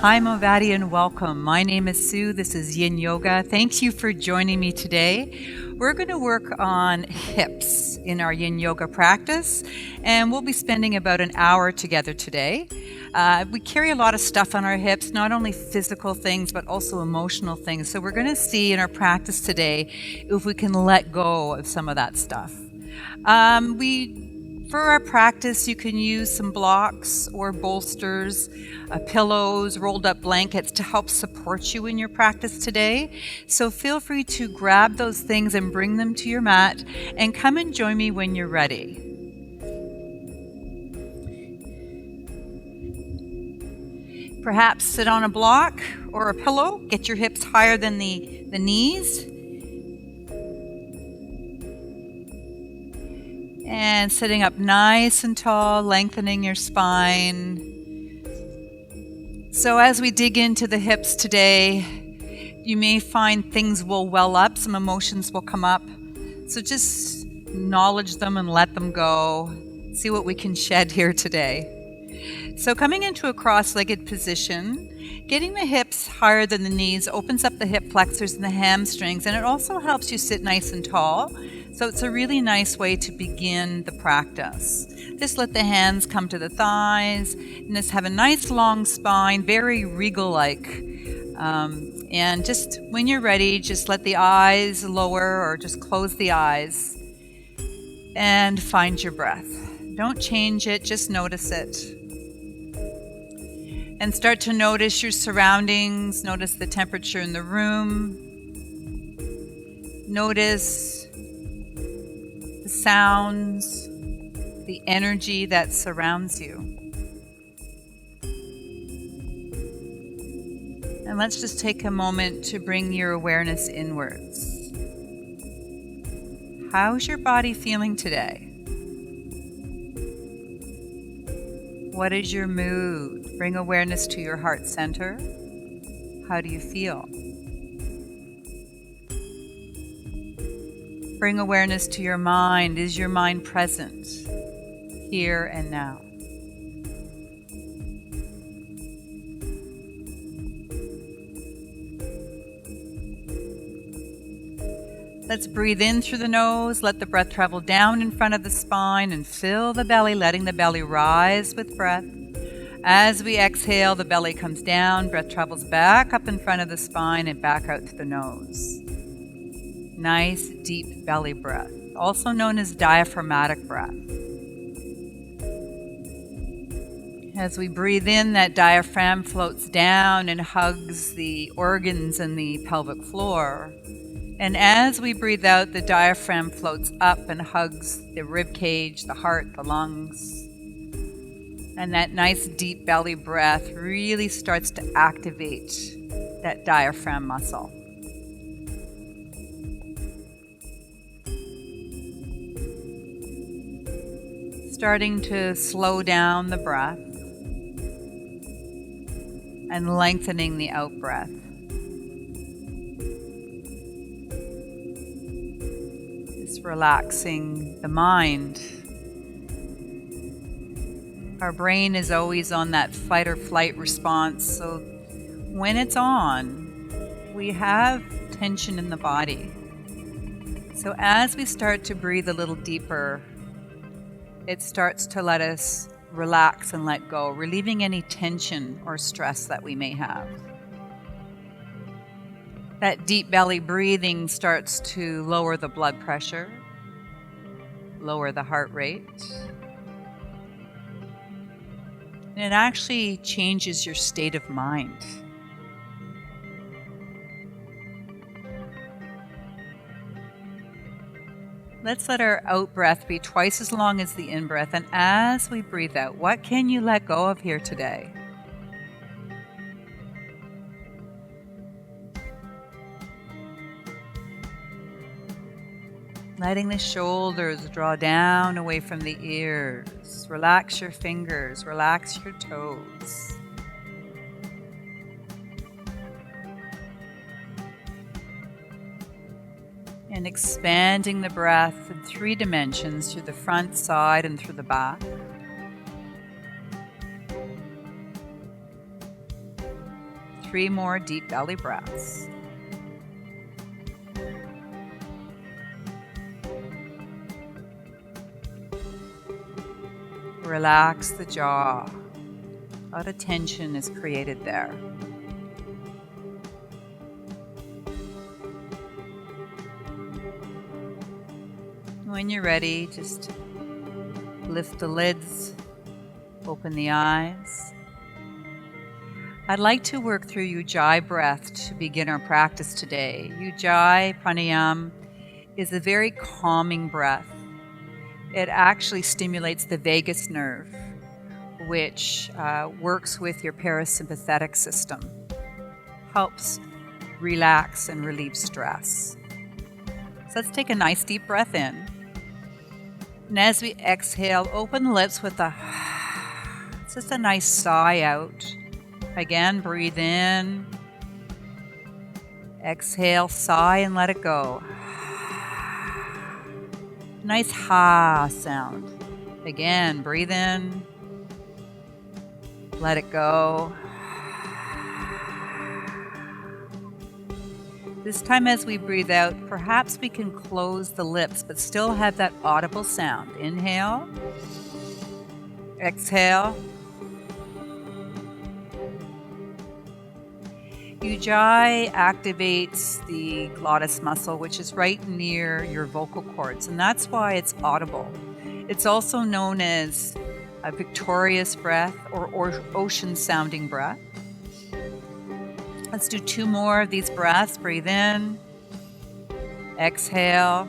Hi, MOVATI, and welcome. My name is Sue. This is Yin Yoga. Thank you for joining me today. We're going to work on hips in our Yin Yoga practice, and we'll be spending about an hour together today. We carry a lot of stuff on our hips, not only physical things, but also emotional things. So we're going to see in our practice today if we can let go of some of that stuff. For our practice, you can use some blocks or bolsters, pillows, rolled up blankets to help support you in your practice today. So feel free to grab those things and bring them to your mat and come and join me when you're ready. Perhaps sit on a block or a pillow, get your hips higher than the knees. And sitting up nice and tall, lengthening your spine. So as we dig into the hips today, you may find things will well up, some emotions will come up. So just acknowledge them and let them go. See what we can shed here today. So coming into a cross-legged position, getting the hips higher than the knees opens up the hip flexors and the hamstrings, and it also helps you sit nice and tall. So it's a really nice way to begin the practice. Just let the hands come to the thighs and just have a nice long spine, very regal-like. And just when you're ready, just let the eyes lower or just close the eyes and find your breath. Don't change it, just notice it. And start to notice your surroundings, notice the temperature in the room. Notice the sounds, the energy that surrounds you. And let's just take a moment to bring your awareness inwards. How's your body feeling today? What is your mood? Bring awareness to your heart center. How do you feel? Bring awareness to your mind. Is your mind present here and now? Let's breathe in through the nose. Let the breath travel down in front of the spine and fill the belly, letting the belly rise with breath. As we exhale, the belly comes down. Breath travels back up in front of the spine and back out through the nose. Nice, deep belly breath, also known as diaphragmatic breath. As we breathe in, that diaphragm floats down and hugs the organs in the pelvic floor. And as we breathe out, the diaphragm floats up and hugs the rib cage, the heart, the lungs. And that nice, deep belly breath really starts to activate that diaphragm muscle. Starting to slow down the breath and lengthening the out breath. Just relaxing the mind. Our brain is always on that fight or flight response, so when it's on, we have tension in the body. So as we start to breathe a little deeper, it starts to let us relax and let go, relieving any tension or stress that we may have. That deep belly breathing starts to lower the blood pressure, lower the heart rate. And it actually changes your state of mind. Let's let our out breath be twice as long as the in breath. And as we breathe out, what can you let go of here today? Letting the shoulders draw down away from the ears. Relax your fingers, relax your toes. And expanding the breath in 3 dimensions through the front, side, and through the back. 3 more deep belly breaths. Relax the jaw. A lot of tension is created there. When you're ready, just lift the lids, open the eyes. I'd like to work through Ujjayi breath to begin our practice today. Ujjayi pranayama is a very calming breath. It actually stimulates the vagus nerve, which works with your parasympathetic system, helps relax and relieve stress. So let's take a nice deep breath in. And as we exhale, open the lips with just a nice sigh out. Again, breathe in. Exhale, sigh, and let it go. Nice ha sound. Again, breathe in. Let it go. This time as we breathe out, perhaps we can close the lips but still have that audible sound. Inhale. Exhale. Ujjayi activates the glottis muscle, which is right near your vocal cords, and that's why it's audible. It's also known as a victorious breath or ocean-sounding breath. Let's do 2 more of these breaths. Breathe in. Exhale.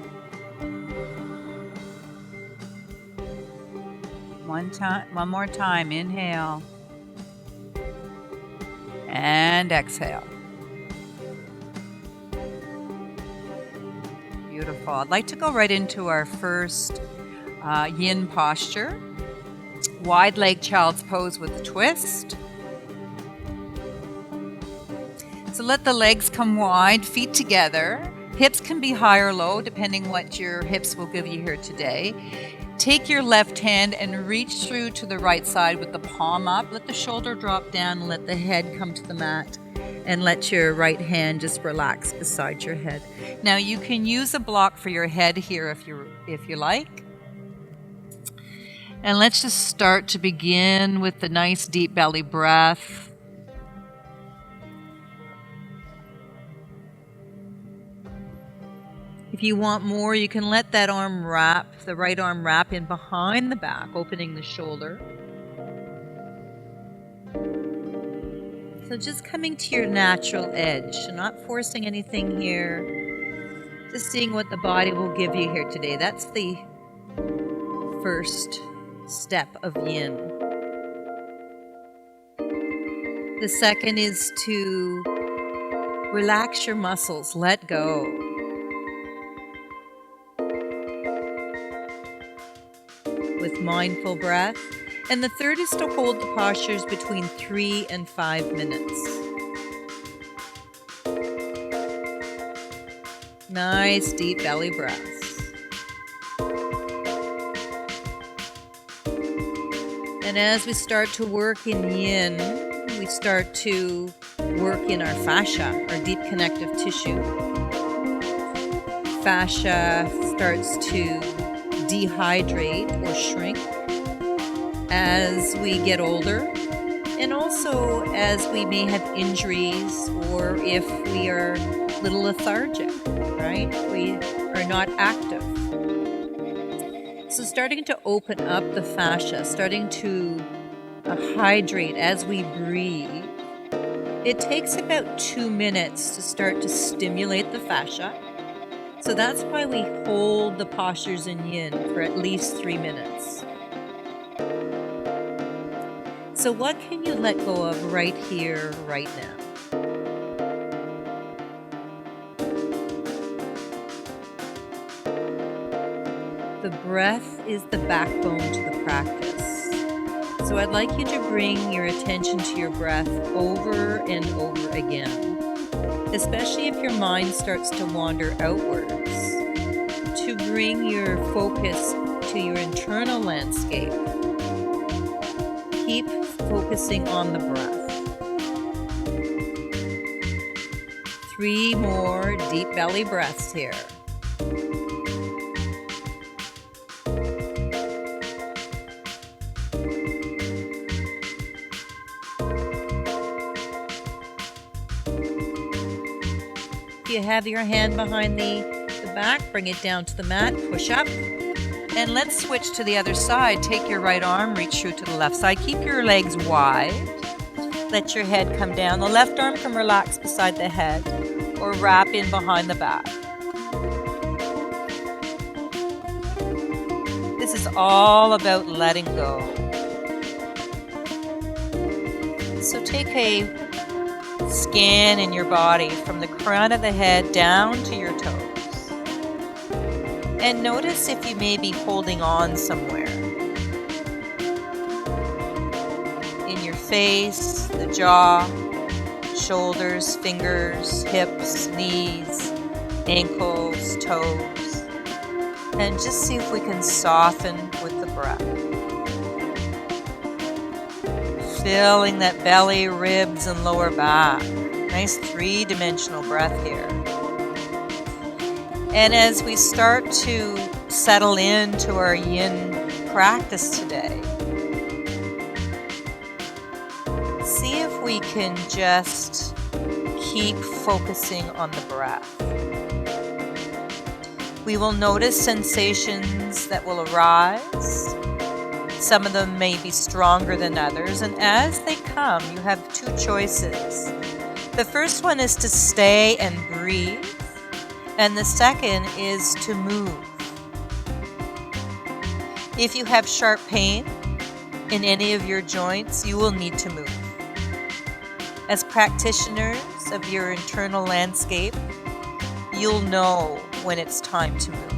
One more time. Inhale. And exhale. Beautiful. I'd like to go right into our first yin posture. Wide leg child's pose with a twist. So let the legs come wide, feet together. Hips can be high or low, depending what your hips will give you here today. Take your left hand and reach through to the right side with the palm up. Let the shoulder drop down, let the head come to the mat, and let your right hand just relax beside your head. Now you can use a block for your head here if you like. And let's just start to begin with the nice deep belly breath. If you want more, you can let that arm wrap, the right arm wrap in behind the back, opening the shoulder. So just coming to your natural edge, not forcing anything here, just seeing what the body will give you here today. That's the first step of yin. The second is to relax your muscles, let go. With mindful breath. And the third is to hold the postures between 3 and 5 minutes. Nice deep belly breaths. And as we start to work in yin, we start to work in our fascia, our deep connective tissue. Fascia starts to dehydrate or shrink as we get older, and also as we may have injuries or if we are a little lethargic, right? We are not active. So starting to open up the fascia, starting to hydrate as we breathe. It takes about 2 minutes to start to stimulate the fascia. So that's why we hold the postures in yin for at least 3 minutes. So what can you let go of right here, right now? The breath is the backbone to the practice. So I'd like you to bring your attention to your breath over and over again. Especially if your mind starts to wander outwards, to bring your focus to your internal landscape. Keep focusing on the breath. 3 more deep belly breaths here. If you have your hand behind the back, bring it down to the mat, push up. And let's switch to the other side. Take your right arm, reach through to the left side. Keep your legs wide. Let your head come down. The left arm can relax beside the head or wrap in behind the back. This is all about letting go. So take a scan in your body from the crown of the head down to your toes. And notice if you may be holding on somewhere. In your face, the jaw, shoulders, fingers, hips, knees, ankles, toes. And just see if we can soften with the breath. Filling that belly, ribs, and lower back. Nice 3-dimensional breath here. And as we start to settle into our yin practice today, see if we can just keep focusing on the breath. We will notice sensations that will arise. Some of them may be stronger than others, and as they come, you have 2 choices. The first one is to stay and breathe. And the second is to move. If you have sharp pain in any of your joints, you will need to move. As practitioners of your internal landscape, you'll know when it's time to move.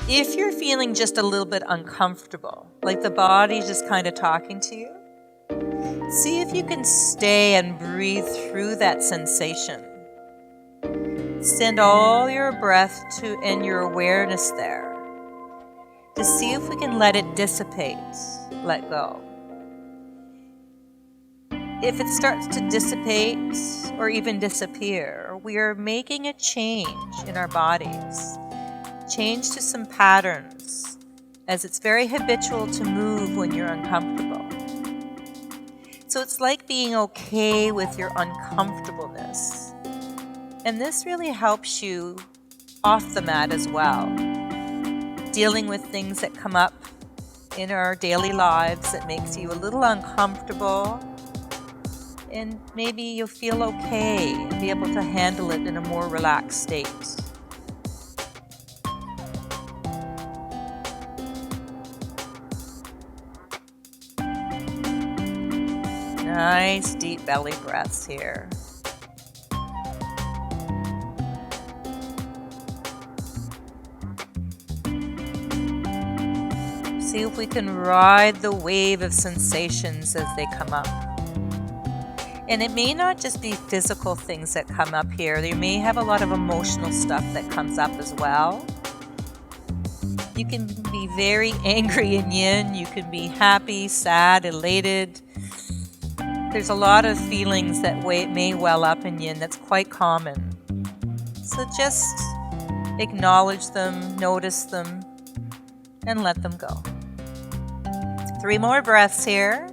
If you're feeling just a little bit uncomfortable, like the body's just kind of talking to you, see if you can stay and breathe through that sensation. Send all your breath to and your awareness there to see if we can let it dissipate, let go. If it starts to dissipate or even disappear, we are making a change in our bodies, change to some patterns, as it's very habitual to move when you're uncomfortable. So it's like being okay with your uncomfortableness. And this really helps you off the mat as well. Dealing with things that come up in our daily lives that makes you a little uncomfortable. And maybe you'll feel okay and be able to handle it in a more relaxed state. Nice deep belly breaths here. See if we can ride the wave of sensations as they come up. And it may not just be physical things that come up here. You may have a lot of emotional stuff that comes up as well. You can be very angry in yin. You can be happy, sad, elated. There's a lot of feelings that may well up in yin that's quite common. So just acknowledge them, notice them, and let them go. 3 more breaths here.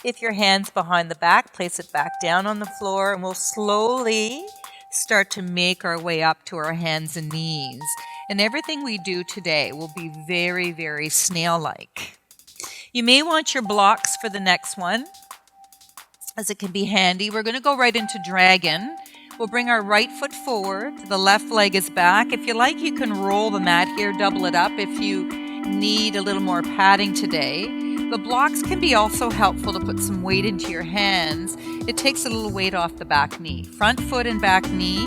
If your hand's behind the back, place it back down on the floor, and we'll slowly start to make our way up to our hands and knees. And everything we do today will be very, very snail-like. You may want your blocks for the next one, as it can be handy. We're going to go right into dragon. We'll bring our right foot forward. The left leg is back. If you like, you can roll the mat here, double it up if you need a little more padding today. The blocks can be also helpful to put some weight into your hands. It takes a little weight off the back knee. Front foot and back knee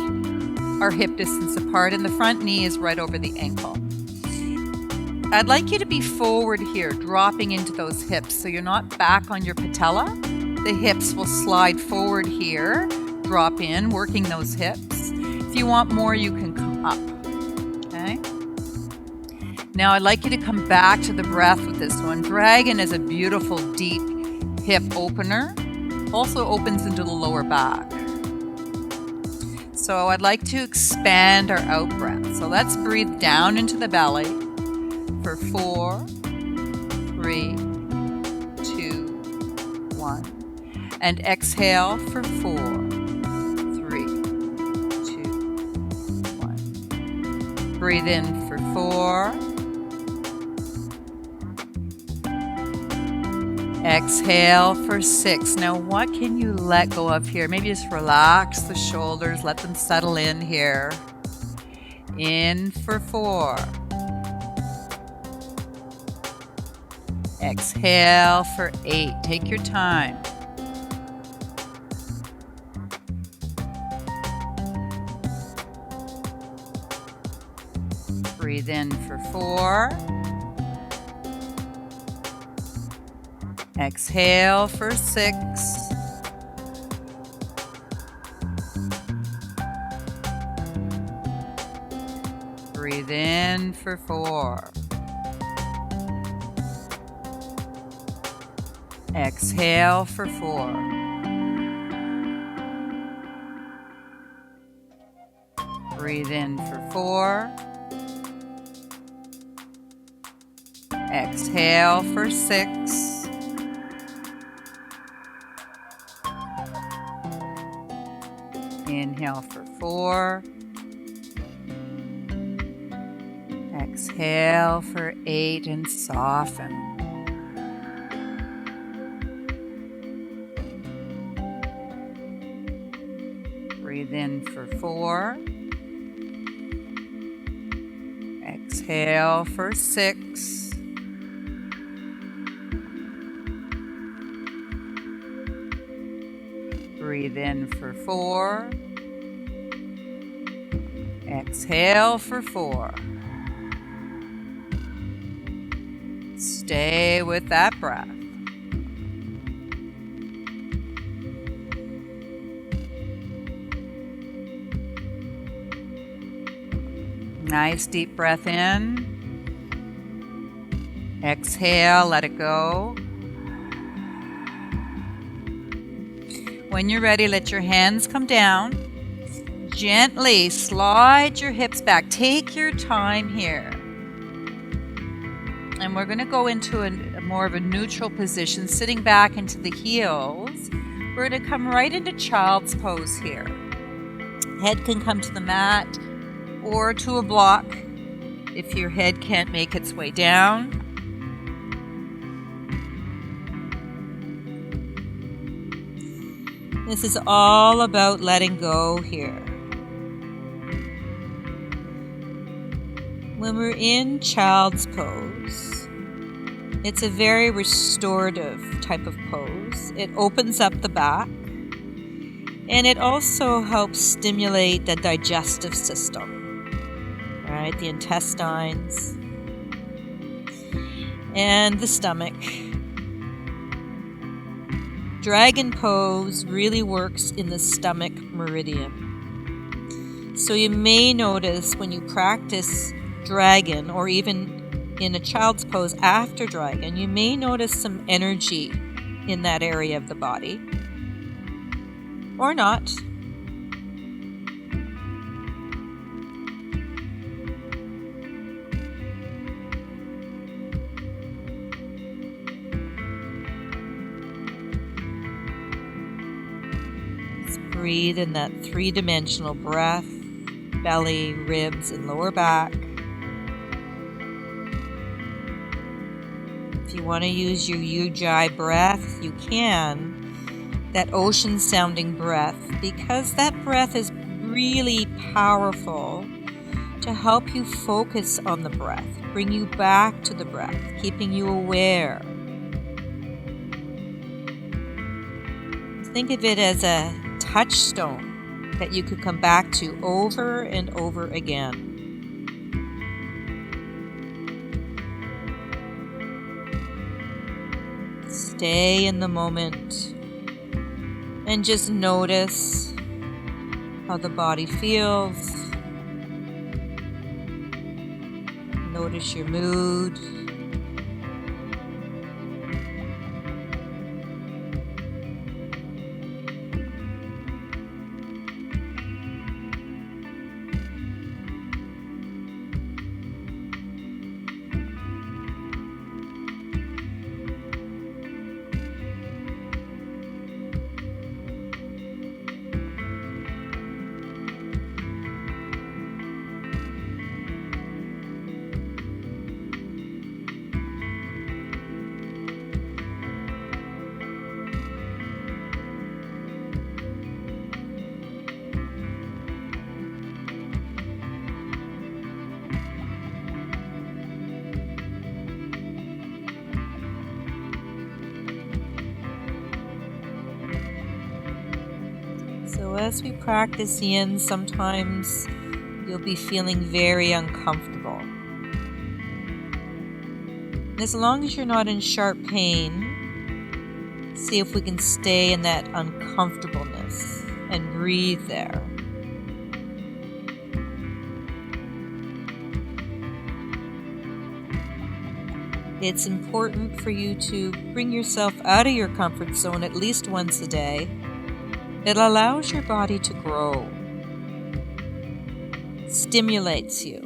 are hip distance apart, and the front knee is right over the ankle. I'd like you to be forward here, dropping into those hips so you're not back on your patella. The hips will slide forward here, drop in, working those hips. If you want more, you can come up. Okay? Now I'd like you to come back to the breath with this one. Dragon is a beautiful deep hip opener. Also opens into the lower back. So I'd like to expand our out breath. So let's breathe down into the belly for 4, 3, 2, 1. And exhale for 4, 3, 2, 1. Breathe in for 4. Exhale for 6. Now what can you let go of here? Maybe just relax the shoulders, let them settle in here. In for 4. Exhale for 8. Take your time. Breathe in for 4. Exhale for 6. Breathe in for 4. Exhale for 4. Breathe in for 4. Exhale for 6. Inhale for 4. Exhale for 8 and soften. Breathe in for 4. Exhale for 6. Breathe in for 4. Exhale for 4. Stay with that breath. Nice deep breath in. Exhale, let it go. When you're ready, let your hands come down. Gently slide your hips back. Take your time here. And we're going to go into a more of a neutral position, sitting back into the heels. We're going to come right into child's pose here. Head can come to the mat or to a block if your head can't make its way down. This is all about letting go here. When we're in child's pose, it's a very restorative type of pose. It opens up the back, and it also helps stimulate the digestive system, right? The intestines and the stomach. Dragon pose really works in the stomach meridian. So you may notice when you practice dragon, or even in a child's pose after dragon, you may notice some energy in that area of the body, or not. Just breathe in that 3-dimensional breath, belly, ribs, and lower back. If you want to use your Ujjayi breath, you can. That ocean-sounding breath, because that breath is really powerful to help you focus on the breath, bring you back to the breath, keeping you aware. Think of it as a touchstone that you could come back to over and over again. Stay in the moment and just notice how the body feels. Notice your mood. So as we practice yin, sometimes you'll be feeling very uncomfortable. And as long as you're not in sharp pain, see if we can stay in that uncomfortableness and breathe there. It's important for you to bring yourself out of your comfort zone at least once a day. It allows your body to grow, stimulates you,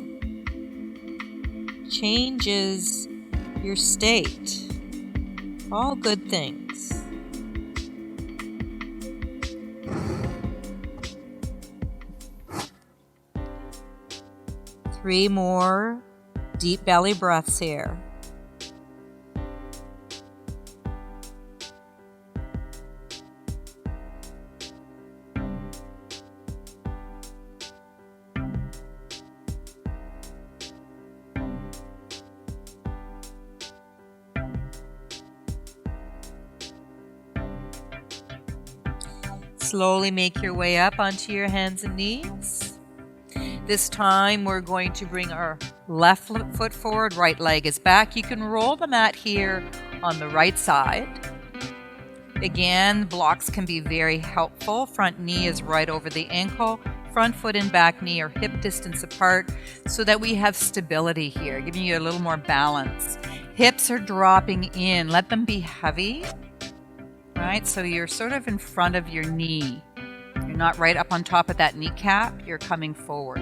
changes your state. All good things. Three more deep belly breaths here. Slowly make your way up onto your hands and knees. This time we're going to bring our left foot forward, right leg is back. You can roll the mat here on the right side. Again, blocks can be very helpful. Front knee is right over the ankle. Front foot and back knee are hip distance apart so that we have stability here, giving you a little more balance. Hips are dropping in. Let them be heavy. Right, so you're sort of in front of your knee. You're not right up on top of that kneecap, you're coming forward.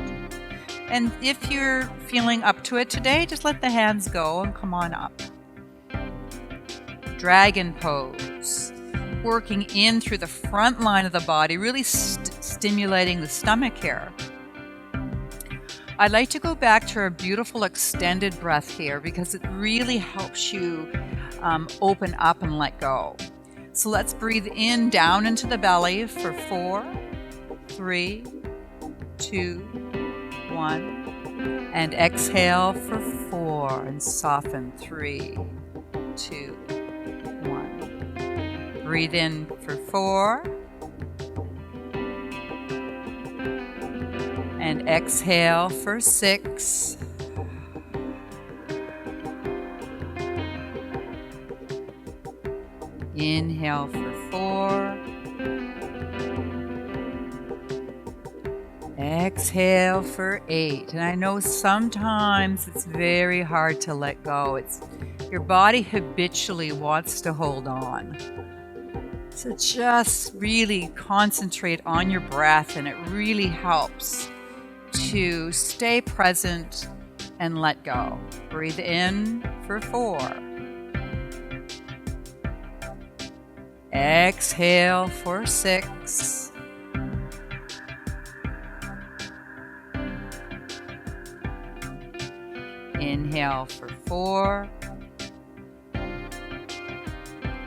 And if you're feeling up to it today, just let the hands go and come on up. Dragon pose. Working in through the front line of the body, really stimulating the stomach here. I'd like to go back to our beautiful extended breath here because it really helps you open up and let go. So let's breathe in down into the belly for 4, 3, 2, 1. And exhale for 4 and soften 3, 2, 1. Breathe in for 4. And exhale for 6. Inhale for 4. Exhale for 8. And I know sometimes it's very hard to let go. Your body habitually wants to hold on. So just really concentrate on your breath, and it really helps to stay present and let go. Breathe in for 4. Exhale for 6. Inhale for 4.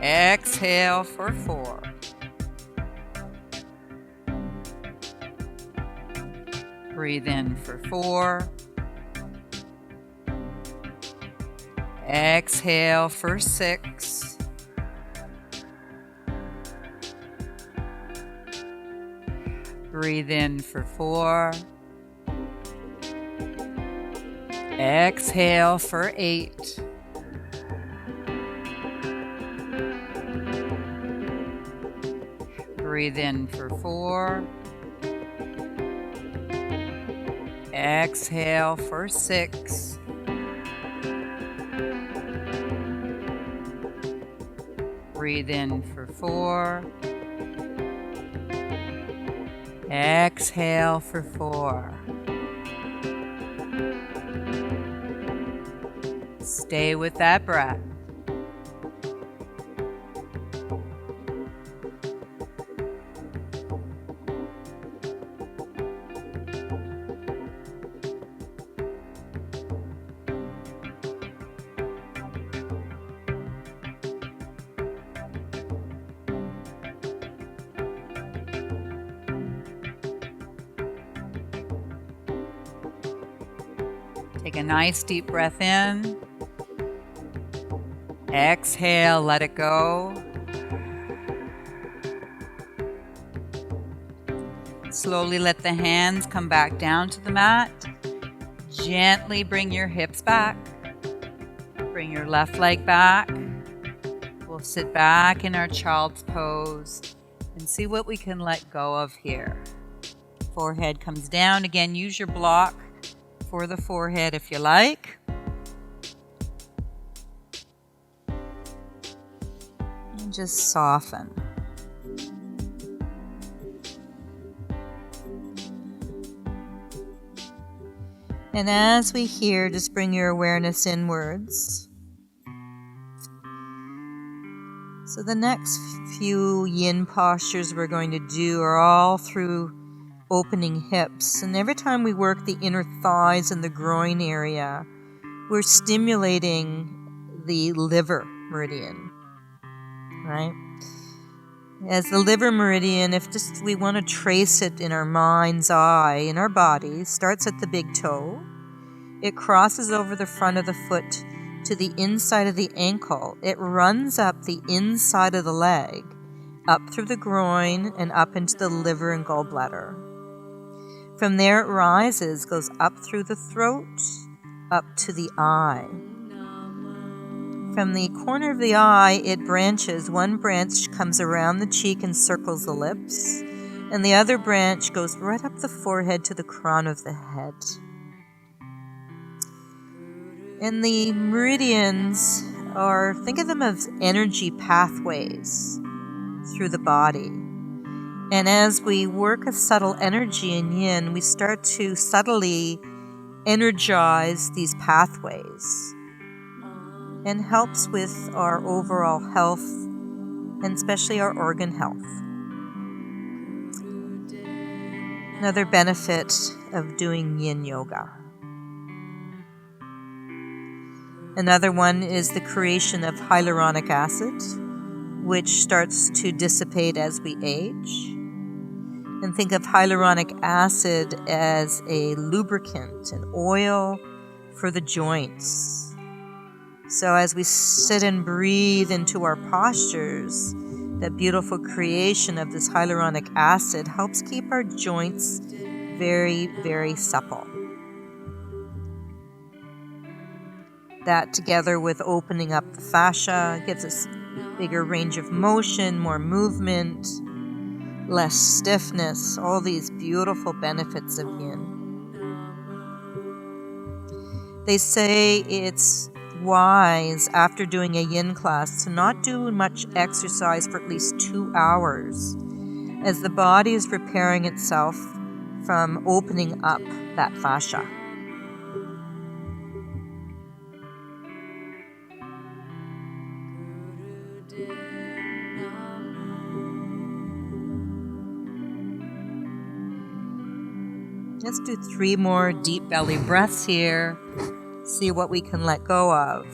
Exhale for 4. Breathe in for 4. Exhale for 6. Breathe in for 4. Exhale for 8. Breathe in for 4. Exhale for 6. Breathe in for 4. Exhale for 4. Stay with that breath. Take a nice deep breath in. Exhale, let it go. Slowly let the hands come back down to the mat. Gently bring your hips back. Bring your left leg back. We'll sit back in our child's pose and see what we can let go of here. Forehead comes down. Again, use your block for the forehead if you like. And just soften. And as we hear, just bring your awareness inwards. So the next few yin postures we're going to do are all through opening hips. And every time we work the inner thighs and the groin area, we're stimulating the liver meridian, right? As the liver meridian, if just we want to trace it in our mind's eye, in our body, starts at the big toe. It crosses over the front of the foot to the inside of the ankle. It runs up the inside of the leg, up through the groin and up into the liver and gallbladder. From there it rises, goes up through the throat, up to the eye. From the corner of the eye, it branches. One branch comes around the cheek and circles the lips, and the other branch goes right up the forehead to the crown of the head. And the meridians think of them as energy pathways through the body. And as we work a subtle energy in yin, we start to subtly energize these pathways, and helps with our overall health, and especially our organ health. Another benefit of doing yin yoga. Another one is the creation of hyaluronic acid, which starts to dissipate as we age. And think of hyaluronic acid as a lubricant, an oil for the joints. So as we sit and breathe into our postures, that beautiful creation of this hyaluronic acid helps keep our joints very, very supple. That together with opening up the fascia gives us bigger range of motion, more movement, less stiffness, all these beautiful benefits of yin. They say it's wise after doing a yin class to not do much exercise for at least 2 hours, as the body is repairing itself from opening up that fascia. Let's do 3 more deep belly breaths here. See what we can let go of.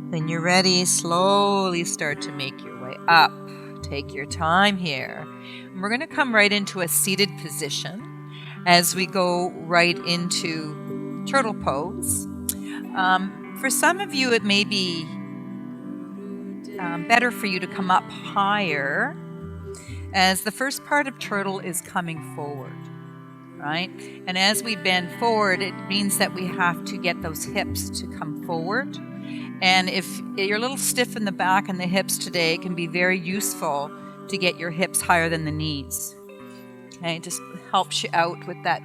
When you're ready, slowly start to make your way up. Take your time here. And we're going to come right into a seated position as we go right into turtle pose. For some of you, it may be better for you to come up higher, as the first part of turtle is coming forward, right? And as we bend forward, it means that we have to get those hips to come forward. And if you're a little stiff in the back and the hips today, it can be very useful to get your hips higher than the knees. Okay, it just helps you out with that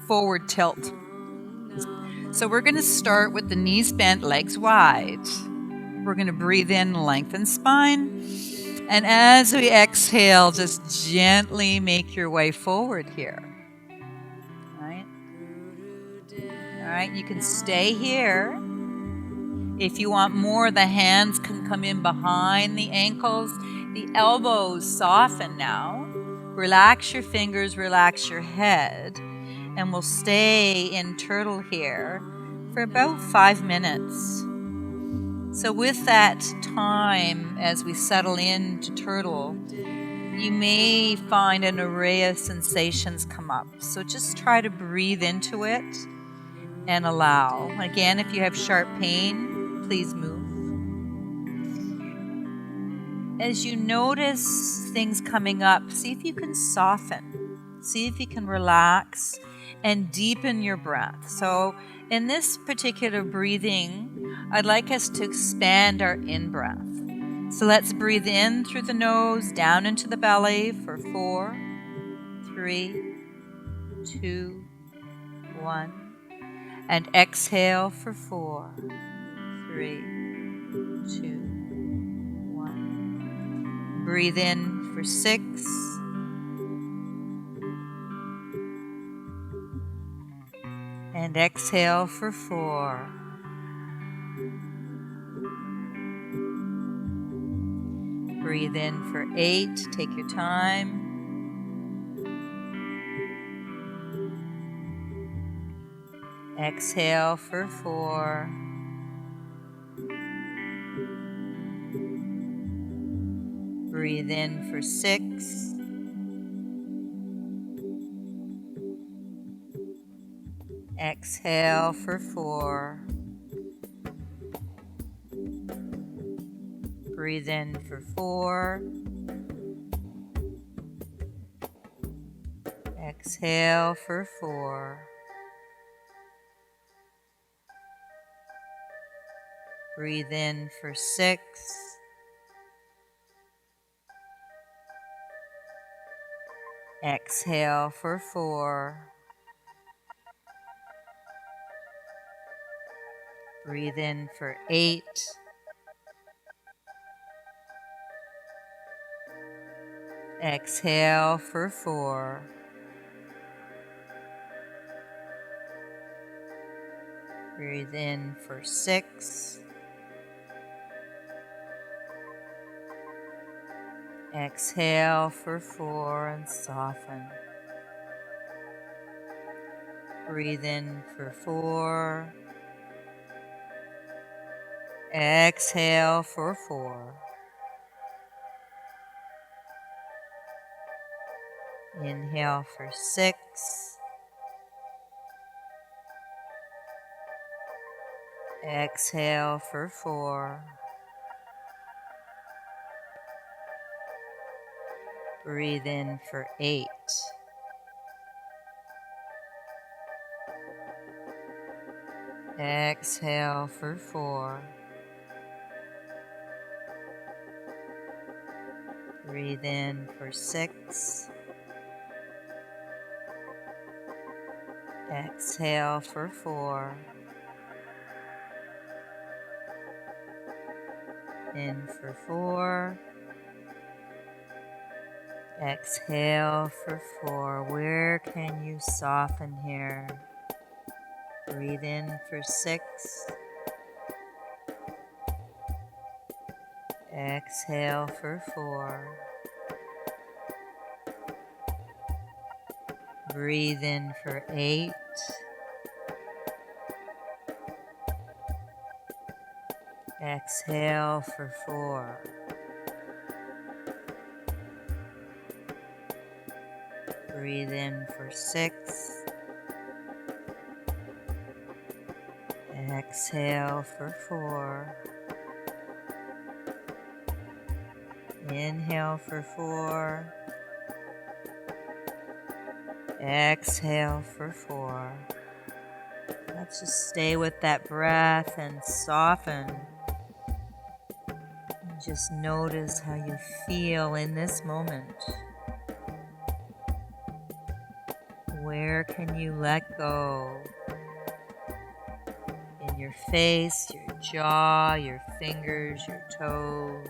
forward tilt. So we're going to start with the knees bent, legs wide. We're going to breathe in, lengthen spine. And as we exhale, just gently make your way forward here. All right, you can stay here. If you want more, the hands can come in behind the ankles. The elbows soften now. Relax your fingers, relax your head. And we'll stay in turtle here for about 5 minutes. So with that time, as we settle into turtle, you may find an array of sensations come up. So just try to breathe into it and allow. Again, if you have sharp pain, please move. As you notice things coming up, see if you can soften. See if you can relax and deepen your breath. So in this particular breathing, I'd like us to expand our in-breath. So let's breathe in through the nose, down into the belly for 4, 3, 2, 1. And exhale for 4, 3, 2, 1. Breathe in for 6. And exhale for 4. Breathe in for 8. Take your time. Exhale for 4. Breathe in for 6. Exhale for 4. Breathe in for 4. Exhale for 4. Breathe in for 6. Exhale for 4. Breathe in for 8. Exhale for 4. Breathe in for 6. Exhale for 4 and soften. Breathe in for 4. Exhale for 4. Inhale for 6. Exhale for 4. Breathe in for 8. Exhale for 4. Breathe in for 6. Exhale for 4. In for 4. Exhale for 4. Where can you soften here? Breathe in for 6. Exhale for 4. Breathe in for 8. Exhale for 4. Breathe in for 6. Exhale for 4. Inhale for 4. Exhale for 4. Let's just stay with that breath and soften. And just notice how you feel in this moment. Where can you let go? In your face, your jaw, your fingers, your toes.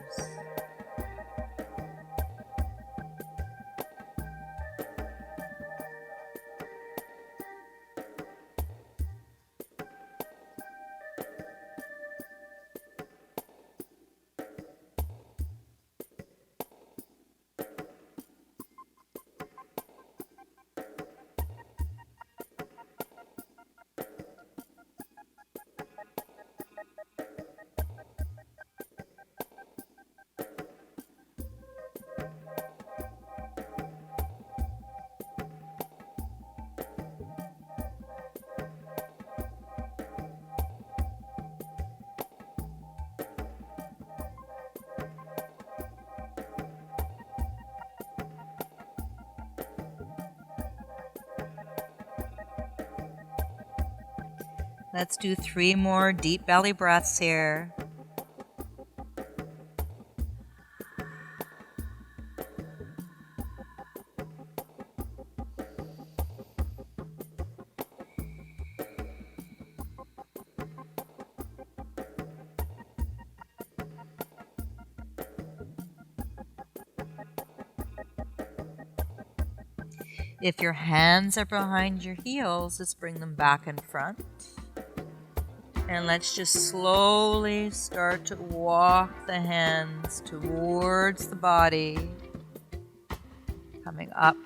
Let's do 3 more deep belly breaths here. If your hands are behind your heels, let's bring them back in front. And let's just slowly start to walk the hands towards the body. Coming up.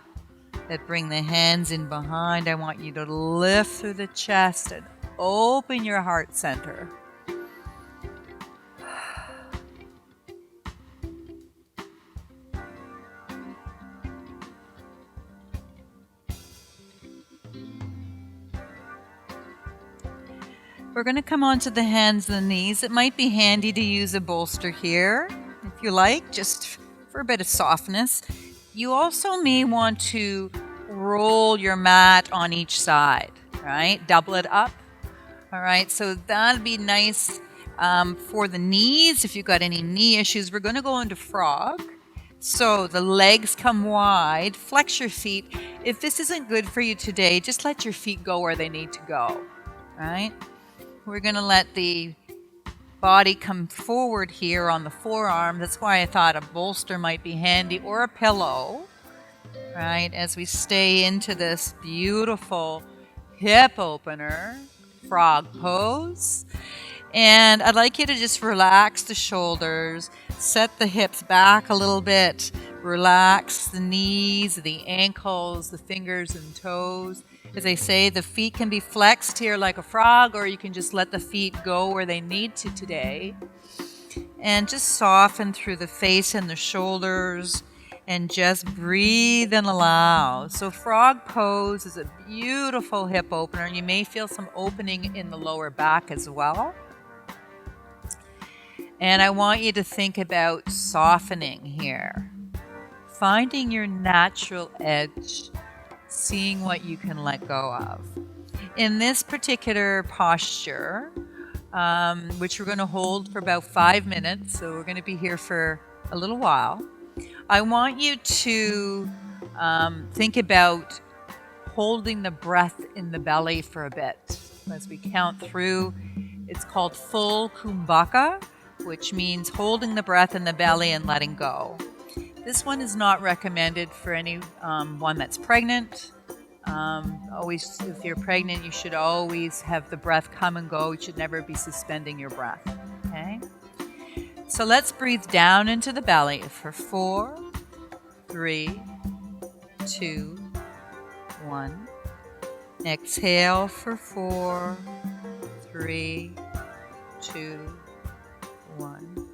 Let's bring the hands in behind. I want you to lift through the chest and open your heart center. We're going to come onto the hands and the knees. It might be handy to use a bolster here, if you like, just for a bit of softness. You also may want to roll your mat on each side, right? Double it up. All right, so that'd be nice for the knees. If you've got any knee issues, we're going to go into frog. So the legs come wide, flex your feet. If this isn't good for you today, just let your feet go where they need to go, right? We're going to let the body come forward here on the forearm. That's why I thought a bolster might be handy, or a pillow, right? As we stay into this beautiful hip opener, frog pose. And I'd like you to just relax the shoulders, set the hips back a little bit, relax the knees, the ankles, the fingers and toes. As I say, the feet can be flexed here like a frog, or you can just let the feet go where they need to today. And just soften through the face and the shoulders, and just breathe and allow. So frog pose is a beautiful hip opener. You may feel some opening in the lower back as well. And I want you to think about softening here, finding your natural edge, seeing what you can let go of. In this particular posture, which we're going to hold for about 5 minutes, so we're going to be here for a little while, I want you to think about holding the breath in the belly for a bit. As we count through, it's called full kumbhaka, which means holding the breath in the belly and letting go. This one is not recommended for anyone that's pregnant. Always, if you're pregnant, you should always have the breath come and go. You should never be suspending your breath. Okay? So let's breathe down into the belly for 4, 3, 2, 1. Exhale for 4, 3, 2, 1.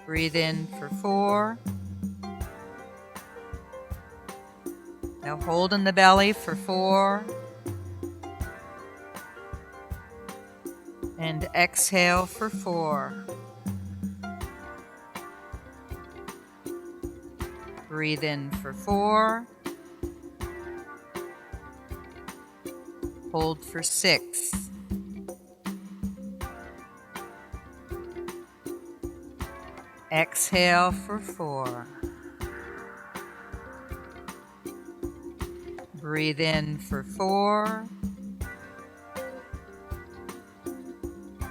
Breathe in for 4. Now hold in the belly for 4. And exhale for 4. Breathe in for 4. Hold for 6. Exhale for 4. Breathe in for 4.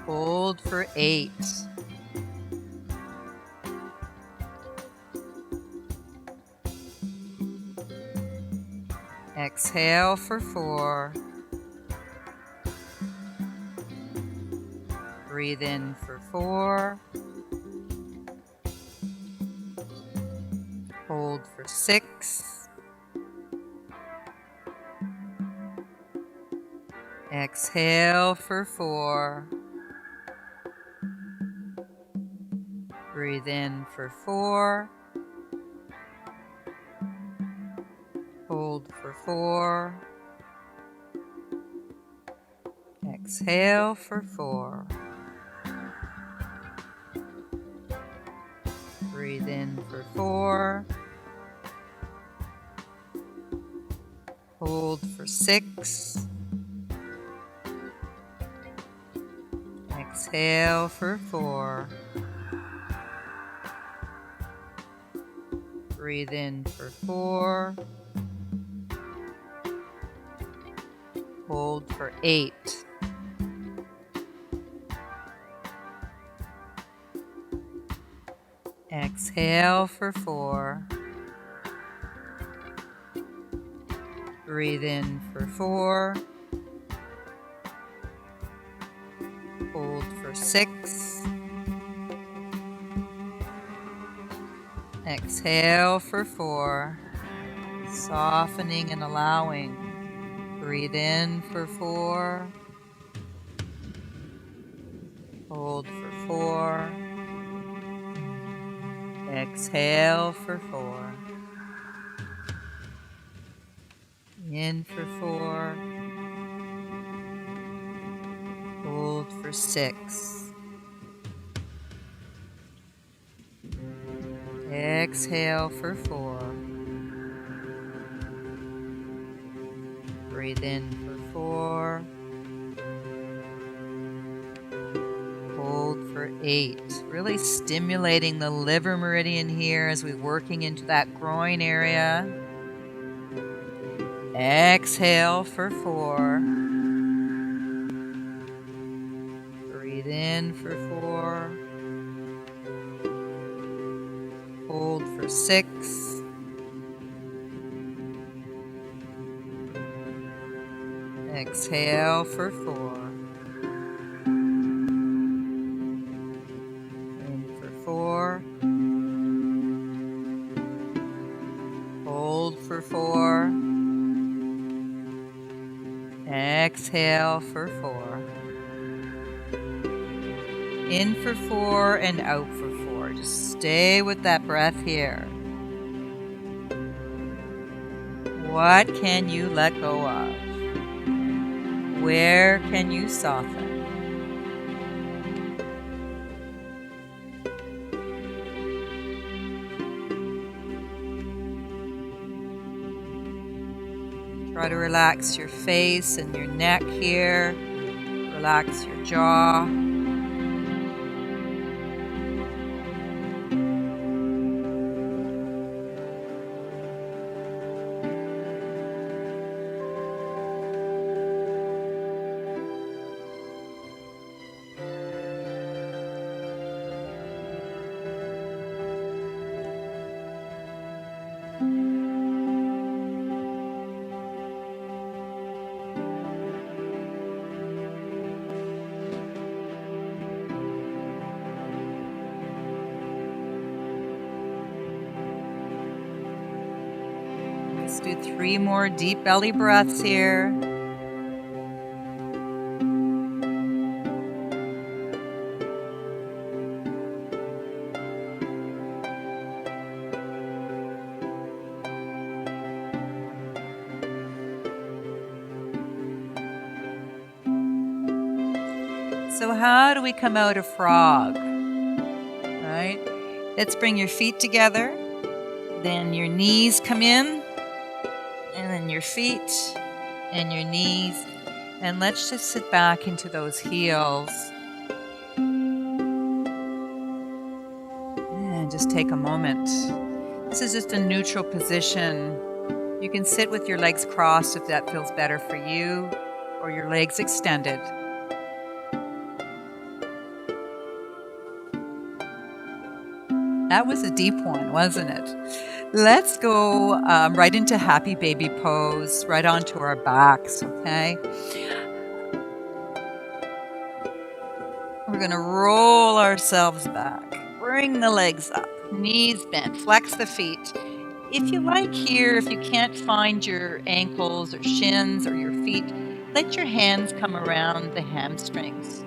Hold for 8. Exhale for 4. Breathe in for 4. Hold for 6. Exhale for 4. Breathe in for 4. Hold for 4. Exhale for 4. Breathe in for 4. Hold for 6. Exhale for 4. Breathe in for 4. Hold for 8. Exhale for 4. Breathe in for 4. Hold for 6. Exhale for 4. Softening and allowing. Breathe in for 4. Hold for 4. Exhale for 4. In for 4. Hold for 6. Exhale for 4. Breathe in for 4. Hold for 8. Really stimulating the liver meridian here as we're working into that groin area. Exhale for 4. Breathe in for 4. Hold for 6. Exhale for 4. In for 4. Hold for 4. Exhale for 4. In for 4 and out for 4. Just stay with that breath here. What can you let go of? Where can you soften? Try to relax your face and your neck here. Relax your jaw. Let's do 3 more deep belly breaths here. So how do we come out of frog? Right? Let's bring your feet together. Then your knees come in, and then your feet and your knees. And let's just sit back into those heels. And just take a moment. This is just a neutral position. You can sit with your legs crossed if that feels better for you, or your legs extended. That was a deep one, wasn't it? Let's go right into happy baby pose, right onto our backs, okay? We're going to roll ourselves back. Bring the legs up, knees bent, flex the feet. If you like here, if you can't find your ankles or shins or your feet, let your hands come around the hamstrings.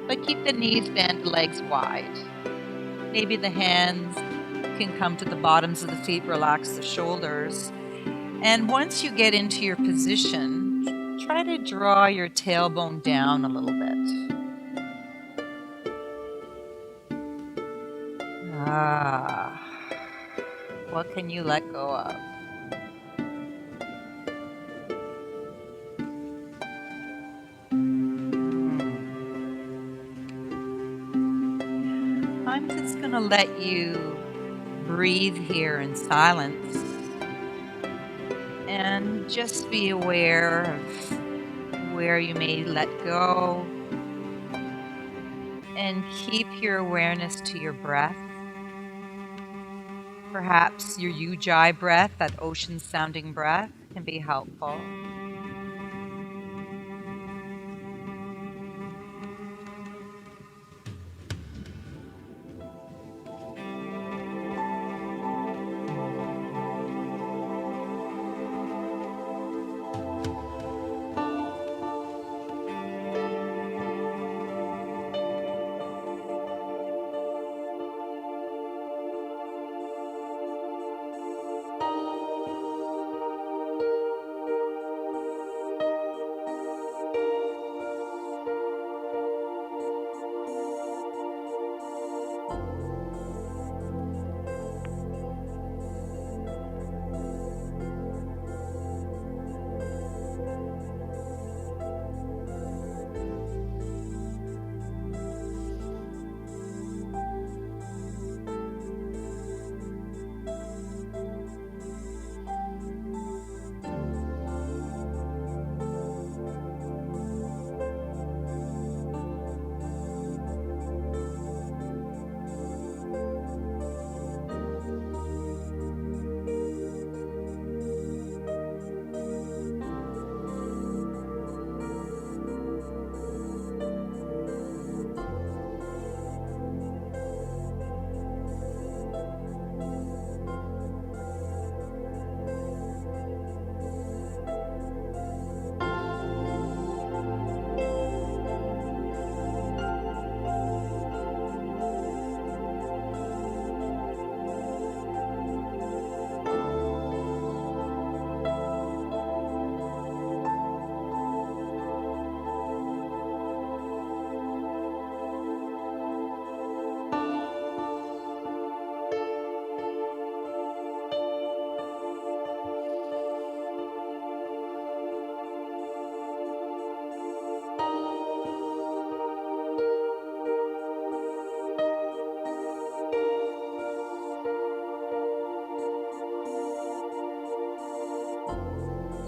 But keep the knees bent, legs wide. Maybe the hands can come to the bottoms of the feet, relax the shoulders. And once you get into your position, try to draw your tailbone down a little bit. What can you let go of? I'm just going to let you breathe here in silence and just be aware of where you may let go, and keep your awareness to your breath. Perhaps your Ujjayi breath, that ocean sounding breath, can be helpful.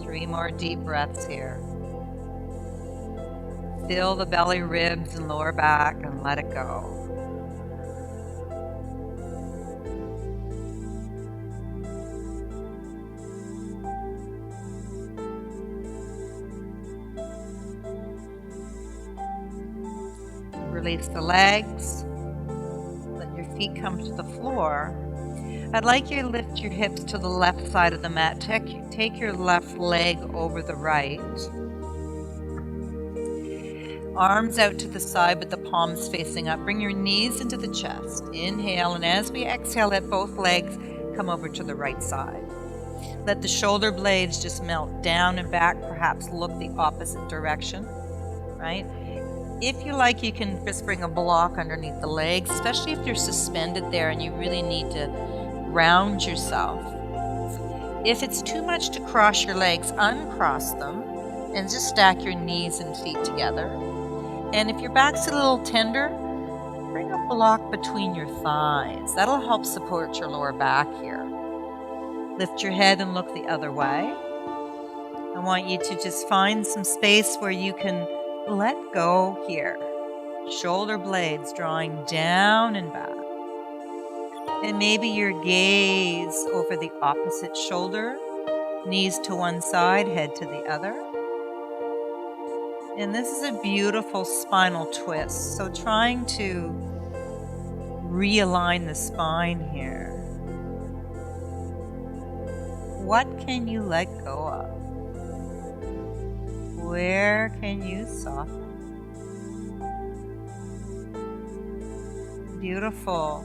Three more deep breaths here. Fill the belly, ribs, and lower back, and let it go. Release the legs. Let your feet come to the floor. I'd like you to lift your hips to the left side of the mat. Take your left leg over the right. Arms out to the side with the palms facing up. Bring your knees into the chest. Inhale, and as we exhale, let both legs come over to the right side. Let the shoulder blades just melt down and back, perhaps look the opposite direction, right? If you like, you can just bring a block underneath the legs, especially if you're suspended there and you really need to ground yourself. If it's too much to cross your legs, uncross them and just stack your knees and feet together. And if your back's a little tender, bring a block between your thighs. That'll help support your lower back here. Lift your head and look the other way. I want you to just find some space where you can let go here. Shoulder blades drawing down and back. And maybe your gaze over the opposite shoulder, knees to one side, head to the other. And this is a beautiful spinal twist. So trying to realign the spine here. What can you let go of? Where can you soften? Beautiful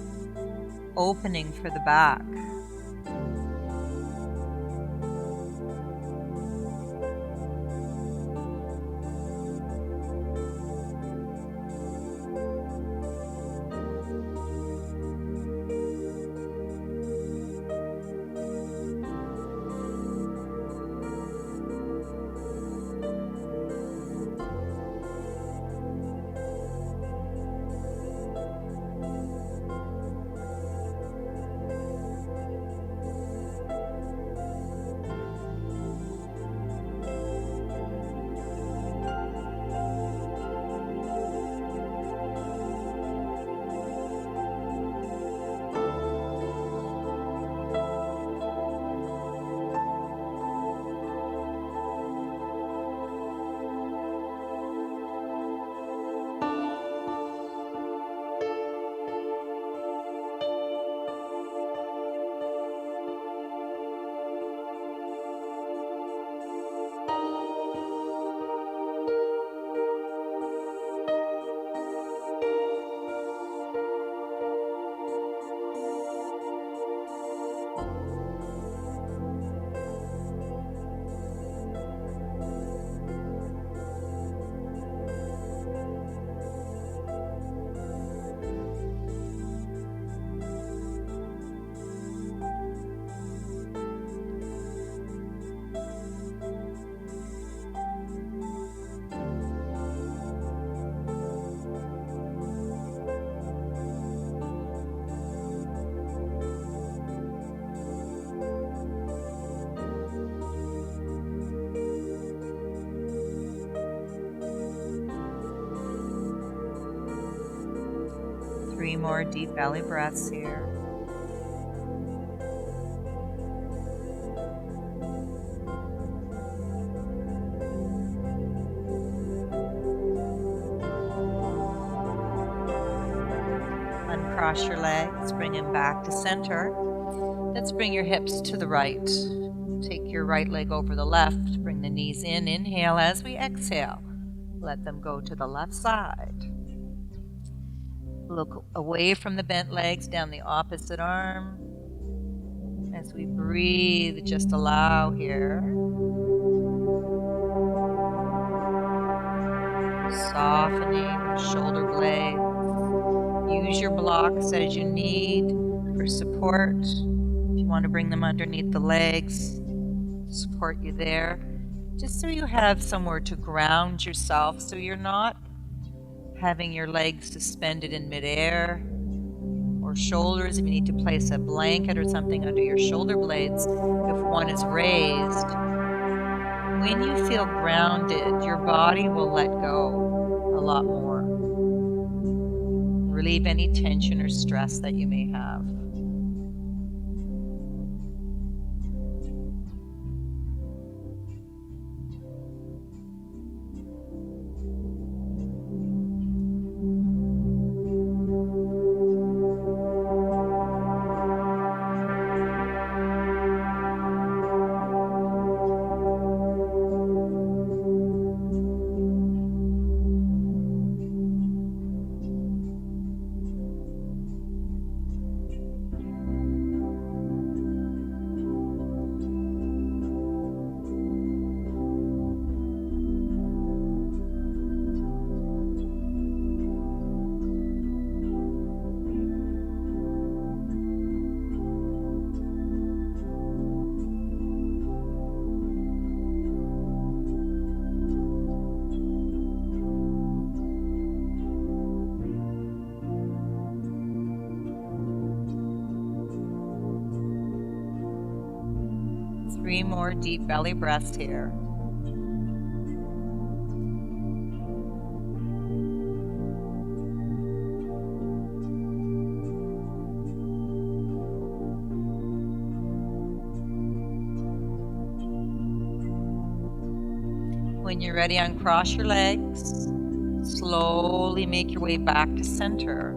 opening for the back. Three more deep belly breaths here. Uncross your legs, bring them back to center. Let's bring your hips to the right. Take your right leg over the left. Bring the knees in. Inhale as we exhale. Let them go to the left side. Look away from the bent legs, down the opposite arm. As we breathe, just allow here. Softening the shoulder blades. Use your blocks as you need for support. If you want to bring them underneath the legs, support you there. Just so you have somewhere to ground yourself, so you're not having your legs suspended in midair, or shoulders. If you need to place a blanket or something under your shoulder blades, if one is raised. When you feel grounded, your body will let go a lot more. Relieve any tension or stress that you may have. 3 more deep belly breaths here. When you're ready, uncross your legs. Slowly make your way back to center.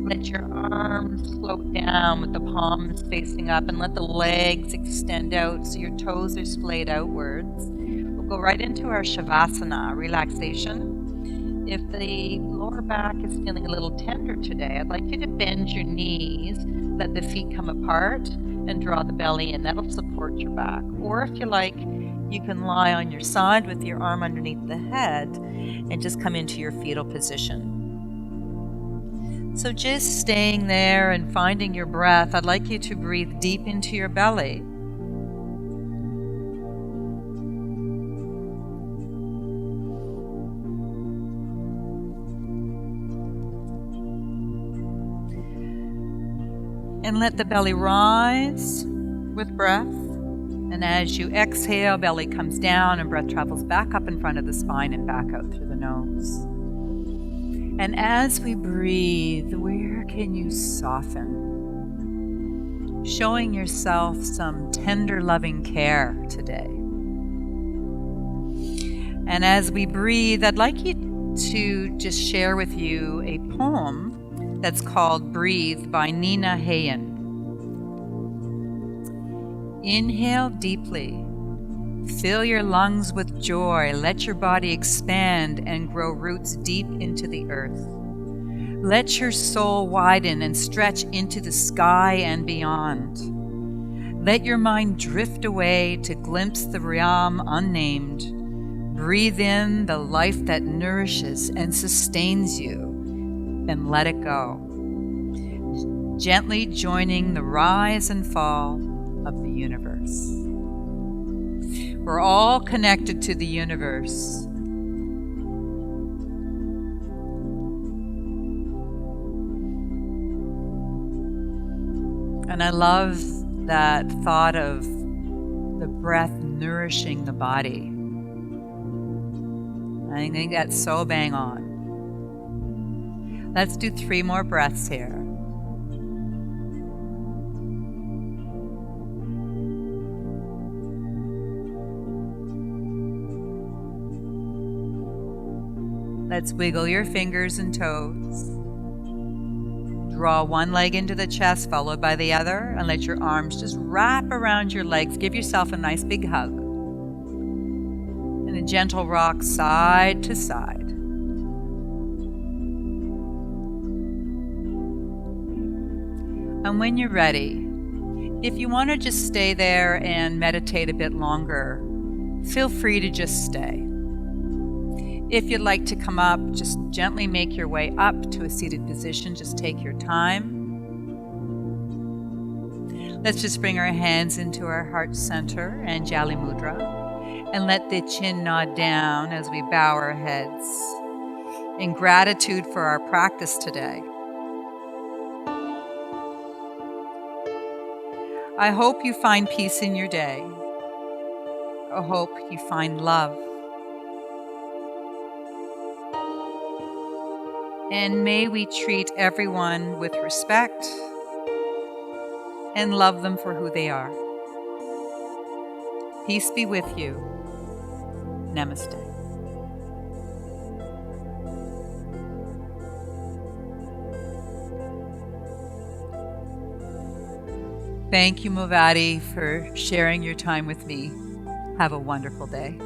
Let your arms float down with the palms facing up, and let the legs extend out so your toes are splayed outwards. We'll go right into our Shavasana, relaxation. If the lower back is feeling a little tender today, I'd like you to bend your knees, let the feet come apart, and draw the belly in. That'll support your back. Or if you like, you can lie on your side with your arm underneath the head and just come into your fetal position. So just staying there and finding your breath, I'd like you to breathe deep into your belly. And let the belly rise with breath. And as you exhale, belly comes down and breath travels back up in front of the spine and back out through the nose. And as we breathe, where can you soften? Showing yourself some tender, loving care today. And as we breathe, I'd like you to just share with you a poem that's called Breathe by Nina Hayen. Inhale deeply. Fill your lungs with joy. Let your body expand and grow roots deep into the earth. Let your soul widen and stretch into the sky and beyond. Let your mind drift away to glimpse the realm unnamed. Breathe in the life that nourishes and sustains you, and let it go. Gently joining the rise and fall of the universe. We're all connected to the universe. And I love that thought of the breath nourishing the body. I think that's so bang on. Let's do 3 more breaths here. Let's wiggle your fingers and toes. Draw one leg into the chest, followed by the other, and let your arms just wrap around your legs. Give yourself a nice big hug. And a gentle rock side to side. And when you're ready, if you want to just stay there and meditate a bit longer, feel free to just stay. If you'd like to come up, just gently make your way up to a seated position. Just take your time. Let's just bring our hands into our heart center, Anjali Mudra, and let the chin nod down as we bow our heads in gratitude for our practice today. I hope you find peace in your day. I hope you find love. And may we treat everyone with respect and love them for who they are. Peace be with you. Namaste. Thank you, MOVATI, for sharing your time with me. Have a wonderful day.